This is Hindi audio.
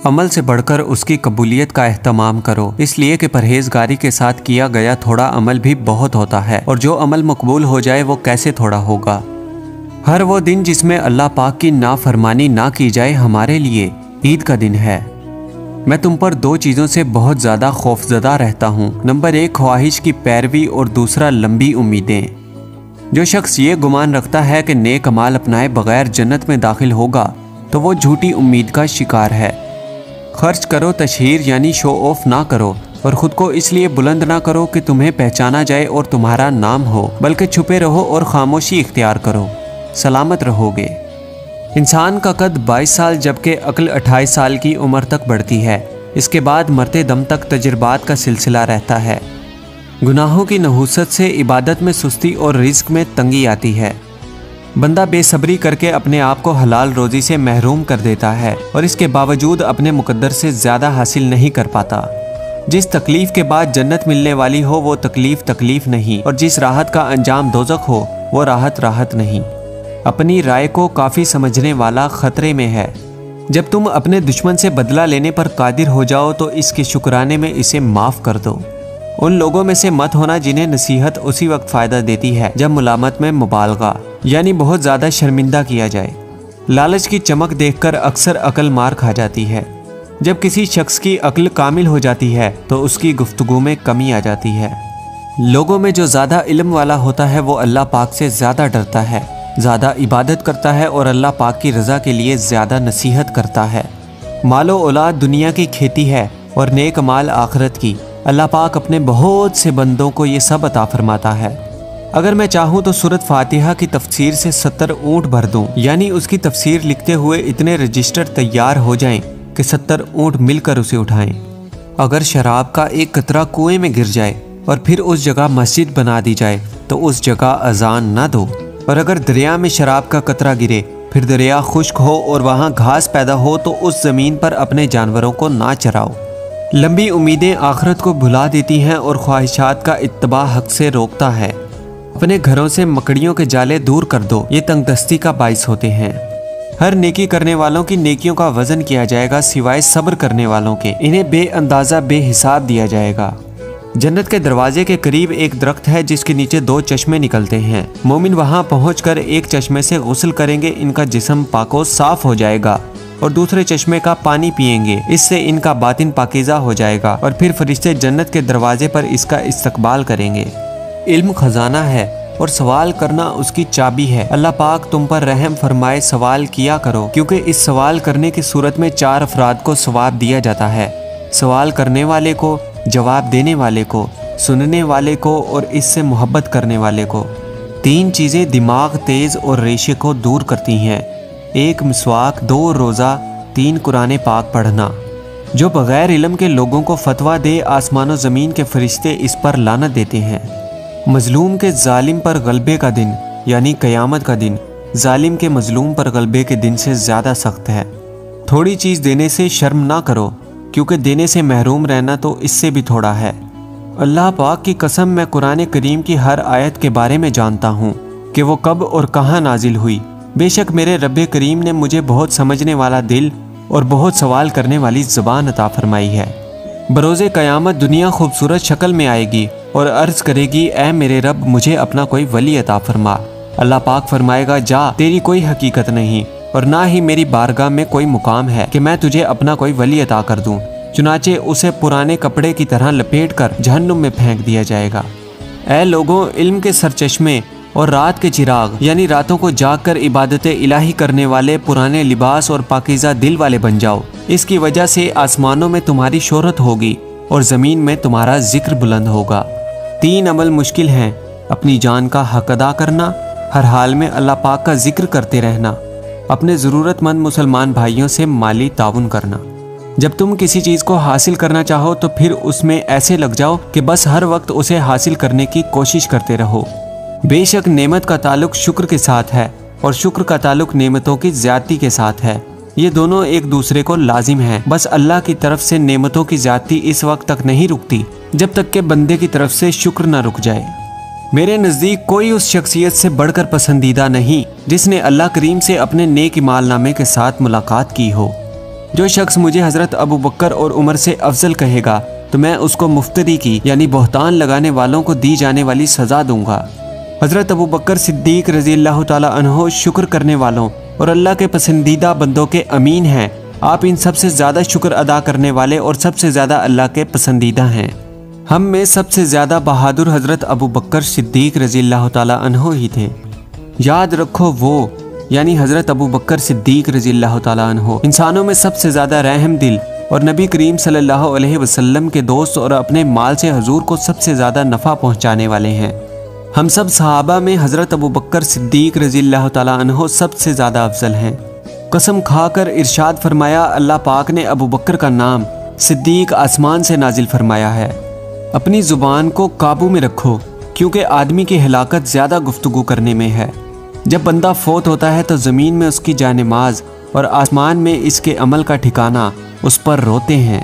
अमल से बढ़कर उसकी कबूलियत का एहतमाम करो, इसलिए कि परहेजगारी के साथ किया गया थोड़ा अमल भी बहुत होता है, और जो अमल मकबूल हो जाए वो कैसे थोड़ा होगा। हर वो दिन जिसमें अल्लाह पाक की नाफरमानी ना की जाए हमारे लिए ईद का दिन है। मैं तुम पर दो चीज़ों से बहुत ज़्यादा खौफजदा रहता हूँ। नंबर 1 ख्वाहिश की पैरवी और दूसरा लंबी उम्मीदें। जो शख्स ये गुमान रखता है कि नेक अमाल अपनाए बगैर जन्नत में दाखिल होगा तो वो झूठी उम्मीद का शिकार है। खर्च करो तशहीर यानी शो ऑफ ना करो, और ख़ुद को इसलिए बुलंद ना करो कि तुम्हें पहचाना जाए और तुम्हारा नाम हो, बल्कि छुपे रहो और खामोशी इख्तियार करो, सलामत रहोगे। इंसान का कद 22 साल जबकि अक्ल 28 साल की उम्र तक बढ़ती है। इसके बाद मरते दम तक तजुर्बात का सिलसिला रहता है। गुनाहों की नहूसत से इबादत में सुस्ती और रिज़्क में तंगी आती है। बंदा बेसब्री करके अपने आप को हलाल रोज़ी से महरूम कर देता है और इसके बावजूद अपने मुकद्दर से ज़्यादा हासिल नहीं कर पाता। जिस तकलीफ़ के बाद जन्नत मिलने वाली हो वो तकलीफ़ नहीं, और जिस राहत का अंजाम दोज़ख हो वो राहत नहीं। अपनी राय को काफ़ी समझने वाला ख़तरे में है। जब तुम अपने दुश्मन से बदला लेने पर कादिर हो जाओ तो इसके शुक्राने में इसे माफ़ कर दो। उन लोगों में से मत होना जिन्हें नसीहत उसी वक्त फ़ायदा देती है जब मुलामत में मुबालगा यानी बहुत ज़्यादा शर्मिंदा किया जाए। लालच की चमक देखकर अक्सर अक्ल मार खा जाती है। जब किसी शख्स की अक्ल कामिल हो जाती है तो उसकी गुफ्तगू में कमी आ जाती है। लोगों में जो ज़्यादा इल्म वाला होता है वो अल्लाह पाक से ज़्यादा डरता है, ज़्यादा इबादत करता है और अल्लाह पाक की रज़ा के लिए ज़्यादा नसीहत करता है। मालो औलाद दुनिया की खेती है और नेक माल आखिरत की। अल्लाह पाक अपने बहुत से बंदों को ये सब अता फरमाता है। अगर मैं चाहूँ तो सूरत फातिहा की तफसीर से 70 ऊँट भर दूँ, यानी उसकी तफसीर लिखते हुए इतने रजिस्टर तैयार हो जाएं कि 70 ऊँट मिलकर उसे उठाएं। अगर शराब का एक कतरा कुएं में गिर जाए और फिर उस जगह मस्जिद बना दी जाए तो उस जगह अजान न दो। और अगर दरिया में शराब का कतरा गिरे फिर दरिया खुश्क हो और वहाँ घास पैदा हो तो उस ज़मीन पर अपने जानवरों को ना चराओ। लंबी उम्मीदें आखिरत को भुला देती हैं और ख्वाहिशात का इत्तबा हक से रोकता है। अपने घरों से मकड़ियों के जाले दूर कर दो, ये तंगदस्ती का बाइस होते हैं। हर नेकी करने वालों की नेकियों का वजन किया जाएगा सिवाय सब्र करने वालों के, इन्हें बेअंदाज़ा बेहिसाब दिया जाएगा। जन्नत के दरवाजे के करीब एक दरख्त है जिसके नीचे 2 चश्मे निकलते हैं। मोमिन वहां पहुंचकर एक चश्मे से गुस्ल करेंगे, इनका जिस्म पाको साफ हो जाएगा, और दूसरे चश्मे का पानी पिएंगे, इससे इनका बातिन पाकीज़ा हो जाएगा, और फिर फरिश्ते जन्नत के दरवाजे पर इसका इस्तकबाल करेंगे। इल्म खजाना है और सवाल करना उसकी चाबी है। अल्लाह पाक तुम पर रहम फरमाए, सवाल किया करो, क्योंकि इस सवाल करने की सूरत में 4 अफराद को सवाब दिया जाता है। सवाल करने वाले को, जवाब देने वाले को, सुनने वाले को और इससे मोहब्बत करने वाले को। 3 चीज़ें दिमाग तेज़ और रेशे को दूर करती हैं। 1 मिसवाक, 2 रोज़ा, 3 कुरान पाक पढ़ना। जो बग़ैर इल्म के लोगों को फतवा दे आसमान व ज़मीन के फरिश्ते इस पर लानत देते हैं। मजलूम के जालिम पर गलबे का दिन यानी क़यामत का दिन जालिम के मजलूम पर गलबे के दिन से ज़्यादा सख्त है। थोड़ी चीज़ देने से शर्म ना करो, क्योंकि देने से महरूम रहना तो इससे भी थोड़ा है। अल्लाह पाक की कसम, मैं कुरान करीम की हर आयत के बारे में जानता हूँ कि वो कब और कहाँ नाजिल हुई। बेशक मेरे रब्बे करीम ने मुझे बहुत समझने वाला दिल और बहुत सवाल करने वाली ज़बान अता फरमाई है। बरोज़े क़यामत दुनिया खूबसूरत शक्ल में आएगी और अर्ज़ करेगी, ऐ मेरे रब मुझे अपना कोई वली अता फरमा। अल्लाह पाक फरमाएगा, जा, तेरी कोई हकीकत नहीं और ना ही मेरी बारगाह में कोई मुकाम है कि मैं तुझे अपना कोई वली अता कर दूं। चुनाचे उसे पुराने कपड़े की तरह लपेट कर जहन्नुम में फेंक दिया जाएगा। ऐ लोगों, इल्म के सरचश्मे और रात के चिराग यानी रातों को जाग कर इबादत इलाही करने वाले पुराने लिबास और पाकीज़ा दिल वाले बन जाओ। इसकी वजह से आसमानों में तुम्हारी शोहरत होगी और ज़मीन में तुम्हारा जिक्र बुलंद होगा। 3 अमल मुश्किल हैं, अपनी जान का हक अदा करना, हर हाल में अल्लाह पाक का जिक्र करते रहना, अपने ज़रूरतमंद मुसलमान भाइयों से माली ताउन करना। जब तुम किसी चीज़ को हासिल करना चाहो तो फिर उसमें ऐसे लग जाओ कि बस हर वक्त उसे हासिल करने की कोशिश करते रहो। बेशक नेमत का ताल्लुक शुक्र के साथ है और शुक्र का ताल्लुक नेमतों की ज़्यादती के साथ है। ये दोनों एक दूसरे को लाजिम हैं। बस अल्लाह की तरफ से नेमतों की ज़्यादती इस वक्त तक नहीं रुकती जब तक के बंदे की तरफ से शुक्र न रुक जाए। मेरे नज़दीक कोई उस शख्सियत से बढ़कर पसंदीदा नहीं जिसने अल्लाह करीम से अपने नेक मालनामे के साथ मुलाकात की हो। जो शख्स मुझे हज़रत अबू बकर और उमर से अफजल कहेगा तो मैं उसको मुफ्तरी की यानी बहतान लगाने वालों को दी जाने वाली सज़ा दूंगा। हज़रत अबू बकर सिद्दीक रज़ी अल्लाह ताला अन्हो शुक्र करने वालों और अल्लाह के पसंदीदा बंदों के अमीन हैं। आप इन सबसे ज़्यादा शुक्र अदा करने वाले और सबसे ज़्यादा अल्लाह के पसंदीदा हैं। हम में सबसे ज़्यादा बहादुर हज़रत अबू बकर सिद्दीक रज़ी अल्लाह ताला अन्हो ही थे। याद रखो वो यानी हज़रत अबू बकर सिद्दीक रज़ी अल्लाह ताला अन्हो इंसानों में सबसे ज़्यादा रहम दिल और नबी करीम सल्लल्लाहु अलैहि वसल्लम के दोस्त और अपने माल से हजूर को सबसे ज़्यादा नफ़ा पहुँचाने वाले हैं। हम सब सहाबा में हज़रत अबू बकर सिद्दीक रज़ी अल्लाह ताला अन्हो सबसे ज़्यादा अफजल हैं। कसम खाकर इरशाद फरमाया, अल्लाह पाक ने अबू बकर का नाम सिद्दीक आसमान से नाजिल फरमाया है। अपनी ज़ुबान को काबू में रखो क्योंकि आदमी की हिलाकत ज़्यादा गुफ्तगू करने में है। जब बंदा फौत होता है तो ज़मीन में उसकी जानेमाज और आसमान में इसके अमल का ठिकाना उस पर रोते हैं।